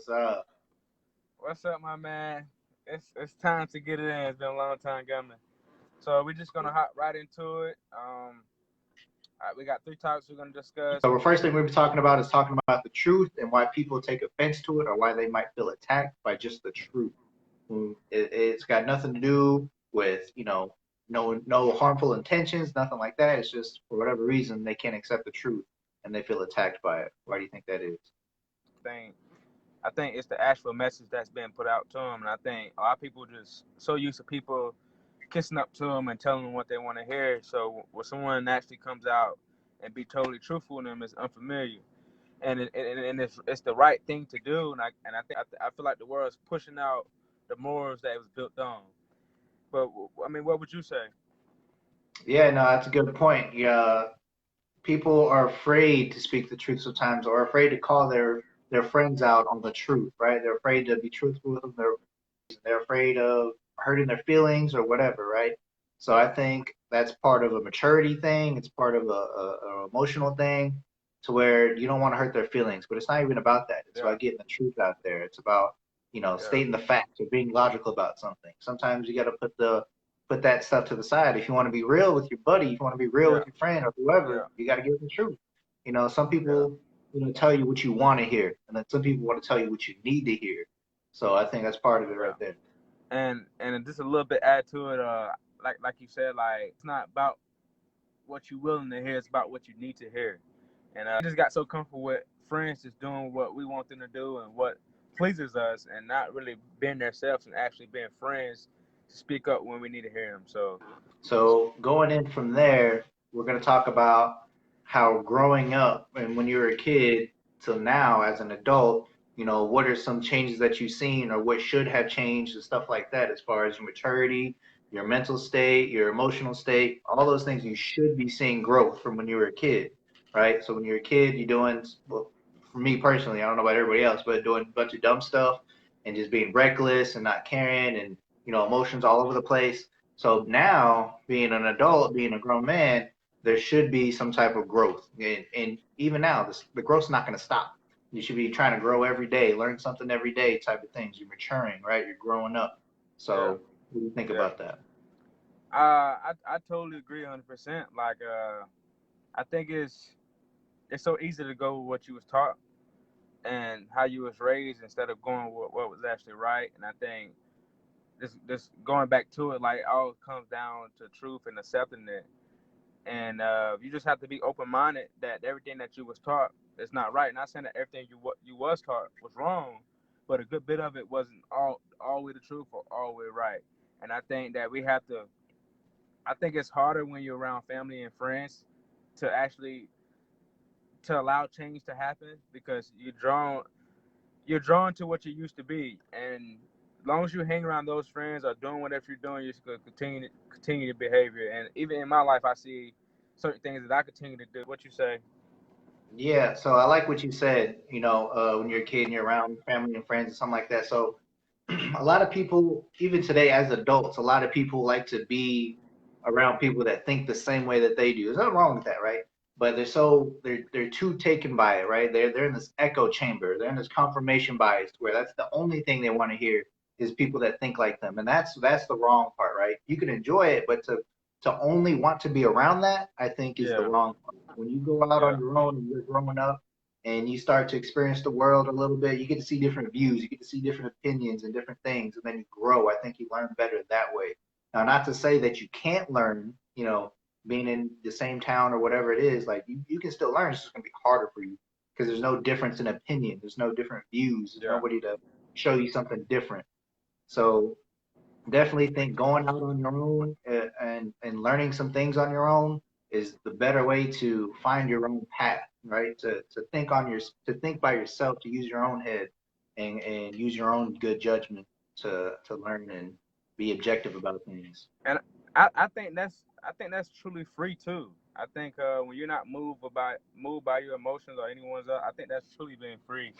What's up? What's up, my man? It's time to get it in. It's been a long time coming. So we're just gonna hop right into it. All right, we got three topics we're gonna discuss. So the first thing we'll be talking about is talking about the truth and why people take offense to it or why they might feel attacked by just the truth. It's got nothing to do with, no harmful intentions, nothing like that. It's just for whatever reason they can't accept the truth and they feel attacked by it. Why do you think that is? Thing. I think it's the actual message that's being put out to them, and I think a lot of people just so used to people kissing up to them and telling them what they want to hear. So when someone actually comes out and be totally truthful to them is unfamiliar, and it's the right thing to do. And I feel like the world is pushing out the morals that it was built on. But I mean, what would you say? Yeah, no, that's a good point. Yeah, people are afraid to speak the truth sometimes or afraid to call their friends out on the truth, right? They're afraid to be truthful with them. They're afraid of hurting their feelings or whatever, right? So I think that's part of a maturity thing. It's part of a emotional thing to where you don't want to hurt their feelings, but it's not even about that. It's Yeah, about getting the truth out there. It's about, yeah, stating the facts or being logical about something. Sometimes you got to put that stuff to the side. If you want to be real with your buddy, if you want to be real yeah, with your friend or whoever, yeah, you got to give them the truth. Some yeah. people, tell you what you want to hear, and then some people want to tell you what you need to hear. So I think that's part of it Yeah. right there. And just a little bit add to it. Like you said, like it's not about what you're willing to hear; it's about what you need to hear. And we just got so comfortable with friends just doing what we want them to do and what pleases us, and not really being themselves and actually being friends to speak up when we need to hear them. So So going in from there, we're going to talk about how growing up and when you were a kid till now as an adult, what are some changes that you've seen or what should have changed and stuff like that as far as your maturity, your mental state, your emotional state, all those things you should be seeing growth from when you were a kid, right? So when you're a kid, you're doing, well, for me personally, I don't know about everybody else, but doing a bunch of dumb stuff and just being reckless and not caring and, emotions all over the place. So now, being an adult, being a grown man, there should be some type of growth. And even now, the growth's not going to stop. You should be trying to grow every day, learn something every day type of things. You're maturing, right? You're growing up. yeah, So what do you think yeah. about that? I totally agree 100%. Like I think it's so easy to go with what you was taught and how you was raised instead of going with what was actually right. And I think this going back to it, like all comes down to truth and accepting it. And you just have to be open minded that everything that you was taught is not right. Not saying that everything you was taught was wrong, but a good bit of it wasn't all the way the truth or all the way right. And I think that we have to. I think it's harder when you're around family and friends to actually to allow change to happen because you're drawn to what you used to be, and as long as you hang around those friends or doing whatever you're doing, you're just gonna continue your behavior. And even in my life, I see certain things that I continue to do. What you say? Yeah, so I like what you said, when you're a kid and you're around family and friends and something like that. So a lot of people, even today as adults, a lot of people like to be around people that think the same way that they do. There's nothing wrong with that, right? But they're too taken by it, right? They're in this echo chamber. They're in this confirmation bias where that's the only thing they want to hear is people that think like them. And that's the wrong part, right? You can enjoy it, but to only want to be around that, I think is the Yeah, wrong part. When you go out yeah, on your own and you're growing up and you start to experience the world a little bit, you get to see different views, you get to see different opinions and different things, and then you grow. I think you learn better that way. Now, not to say that you can't learn, being in the same town or whatever it is, like you can still learn. It's just going to be harder for you because there's no difference in opinion. There's no different views. There's yeah, nobody to show you something different. So definitely think going out on your own and learning some things on your own is the better way to find your own path, right? To think by yourself, to use your own head and use your own good judgment to learn and be objective about things. and I think that's truly free too. I think when you're not moved by your emotions or anyone's, I think that's truly being free.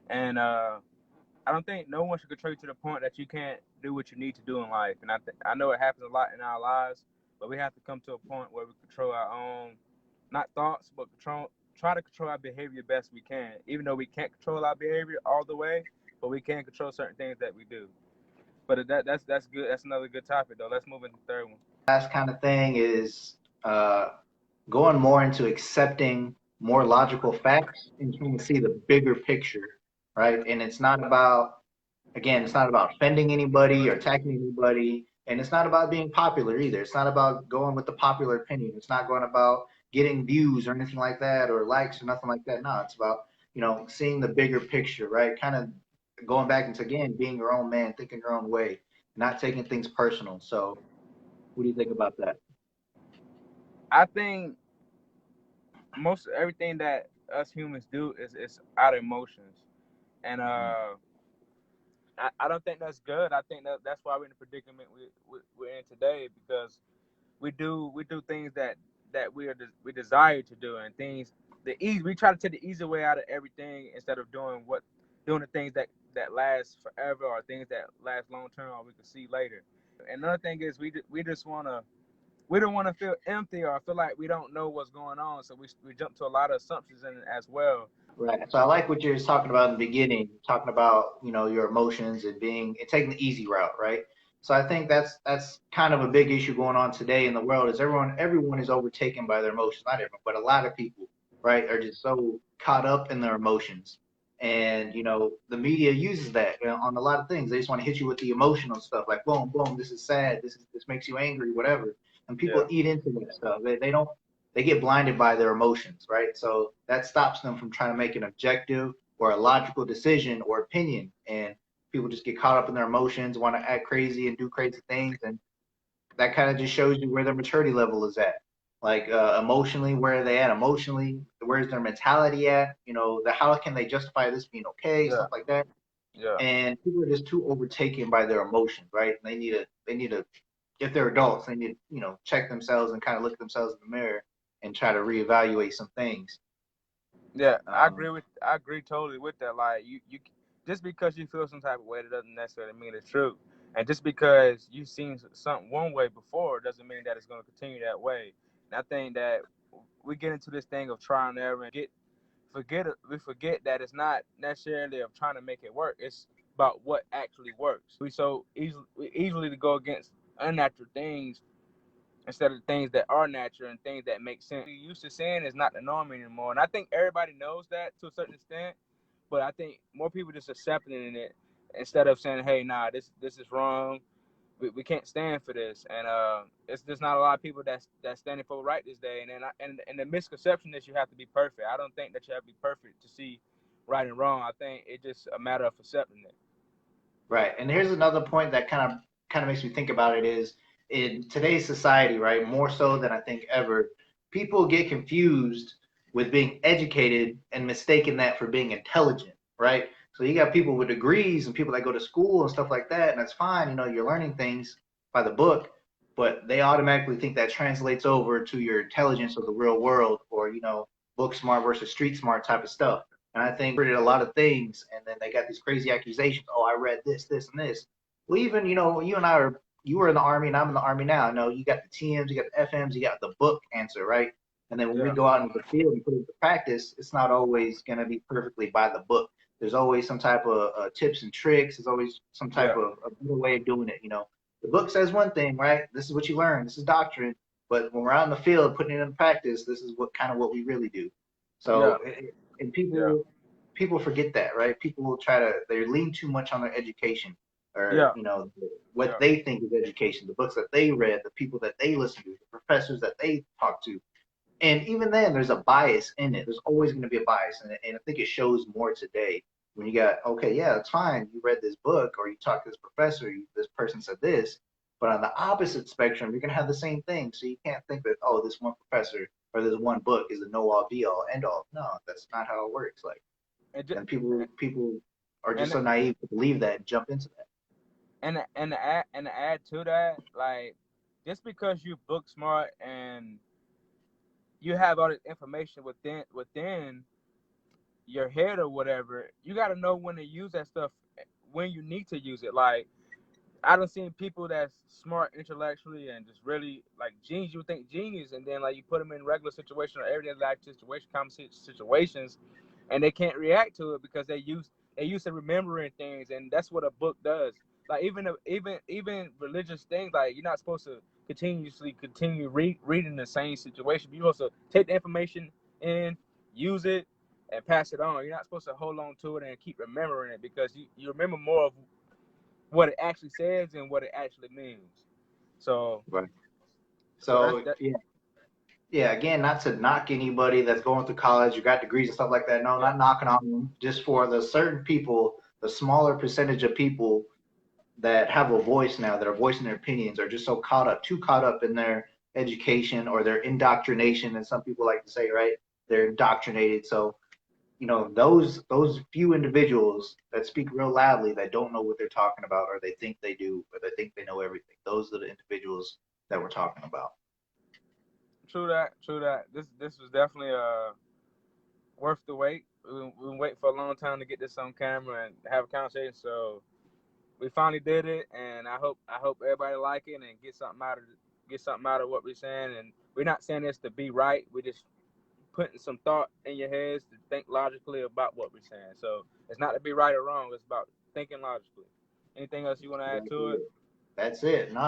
And I don't think no one should control you to the point that you can't do what you need to do in life. And I know it happens a lot in our lives, but we have to come to a point where we control our own, not thoughts, but try to control our behavior best we can. Even though we can't control our behavior all the way, but we can control certain things that we do. But that's good. That's another good topic though. Let's move into the third one. Last kind of thing is going more into accepting more logical facts and trying to see the bigger picture, right? And it's not about, again, it's not about offending anybody or attacking anybody. And it's not about being popular either. It's not about going with the popular opinion. It's not going about getting views or anything like that or likes or nothing like that. No, it's about, seeing the bigger picture, right? Kind of going back into, again, being your own man, thinking your own way, not taking things personal. So what do you think about that? I think most everything that us humans do is out of emotions, and I don't think that's good. I think that's why we're in the predicament we're in today, because we do things that we desire to do, and things we try to take the easy way out of everything instead of doing the things that last forever, or things that last long term, or we can see later. And another thing is we just wanna we don't want to feel empty or feel like we don't know what's going on, so we jump to a lot of assumptions in it as well. Right. So I like what you're talking about in the beginning, talking about, your emotions and and taking the easy route, right? So I think that's kind of a big issue going on today in the world is everyone is overtaken by their emotions. Not everyone, but a lot of people, right, are just so caught up in their emotions. And, the media uses that, on a lot of things. They just want to hit you with the emotional stuff, like boom, boom, this is sad, this makes you angry, whatever. And people Yeah, eat into that stuff. They don't they get blinded by their emotions, right? So that stops them from trying to make an objective or a logical decision or opinion. And people just get caught up in their emotions, want to act crazy and do crazy things. And that kind of just shows you where their maturity level is at. Like emotionally, where are they at? Emotionally, where's their mentality at? How can they justify this being okay? yeah, Stuff like that. yeah, And people are just too overtaken by their emotions, right? They need to if they're adults, they need to, check themselves and kind of look at themselves in the mirror and try to reevaluate some things. yeah. Um, I agree totally with that. Like you just because you feel some type of way, that doesn't necessarily mean it's true. And just because you've seen something one way before doesn't mean that it's going to continue that way. And I think that we get into this thing of trial and error and we forget that it's not necessarily of trying to make it work. It's about what actually works. We easily to go against unnatural things instead of things that are natural and things that make sense. We used to saying is not the norm anymore, and I think everybody knows that to a certain extent. But I think more people just accepting it instead of saying, "Hey, nah, this is wrong. We can't stand for this." And it's just not a lot of people that's standing for right this day. And the misconception is you have to be perfect. I don't think that you have to be perfect to see right and wrong. I think it's just a matter of accepting it. Right. And here's another point that kind of makes me think about it is in today's society, right, more so than I think ever, people get confused with being educated and mistaken that for being intelligent, right? So you got people with degrees and people that go to school and stuff like that, and that's fine, you're learning things by the book, but they automatically think that translates over to your intelligence of the real world or, book smart versus street smart type of stuff. And I think read a lot of things, and then they got these crazy accusations. Oh, I read this, this, and this. Well, even you and I are. You were in the army, and I'm in the army now. No, you got the TMs, you got the FMs, you got the book answer, right? And then when we Yeah, go out into the field and put it into practice, it's not always going to be perfectly by the book. There's always some type of tips and tricks. There's always some type yeah, of a better way of doing it. The book says one thing, right? This is what you learn. This is doctrine. But when we're out in the field putting it in practice, this is what we really do. yeah, So, and yeah, people forget that, right? People will try to they lean too much on their education or yeah, what yeah, they think is education, the books that they read, the people that they listen to, the professors that they talk to. And even then, there's a bias in it. There's always going to be a bias, and I think it shows more today when you got okay, yeah, it's fine. You read this book or you talked to this professor. This person said this, but on the opposite spectrum, you're going to have the same thing. So you can't think that this one professor or this one book is the know all be all end all. No, that's not how it works. Like, and just, and people are just and so naive to believe that and jump into that. and to add to that, like, just because you book smart and you have all this information within your head or whatever, you got to know when to use that stuff, when you need to use it. Like, I done seen people that's smart intellectually and just really like genius. You would think genius, and then like you put them in regular situation or everyday life situation, common situations, and they can't react to it because They used to remembering things, and that's what a book does. Like even religious things, like you're not supposed to continue reading the same situation. You're supposed to take the information in, use it, and pass it on. You're not supposed to hold on to it and keep remembering it, because you remember more of what it actually says and what it actually means. So Right. so that's So that. yeah, yeah. Again, not to knock anybody that's going through college, you got degrees and stuff like that. No, Yeah, not knocking on them. Just for the certain people, the smaller percentage of people that have a voice now, that are voicing their opinions, are just so too caught up in their education or their indoctrination, as some people like to say, right? They're indoctrinated. So, those few individuals that speak real loudly, that don't know what they're talking about, or they think they do, or they think they know everything. Those are the individuals that we're talking about. true that. True that. This was definitely worth the wait. We've been waiting for a long time to get this on camera and have a conversation. So we finally did it, and I hope everybody like it and get something out of what we're saying. And we're not saying this to be right. We're just putting some thought in your heads to think logically about what we're saying. So it's not to be right or wrong. It's about thinking logically. Anything else you want to add Exactly to it? it. That's it. Nah,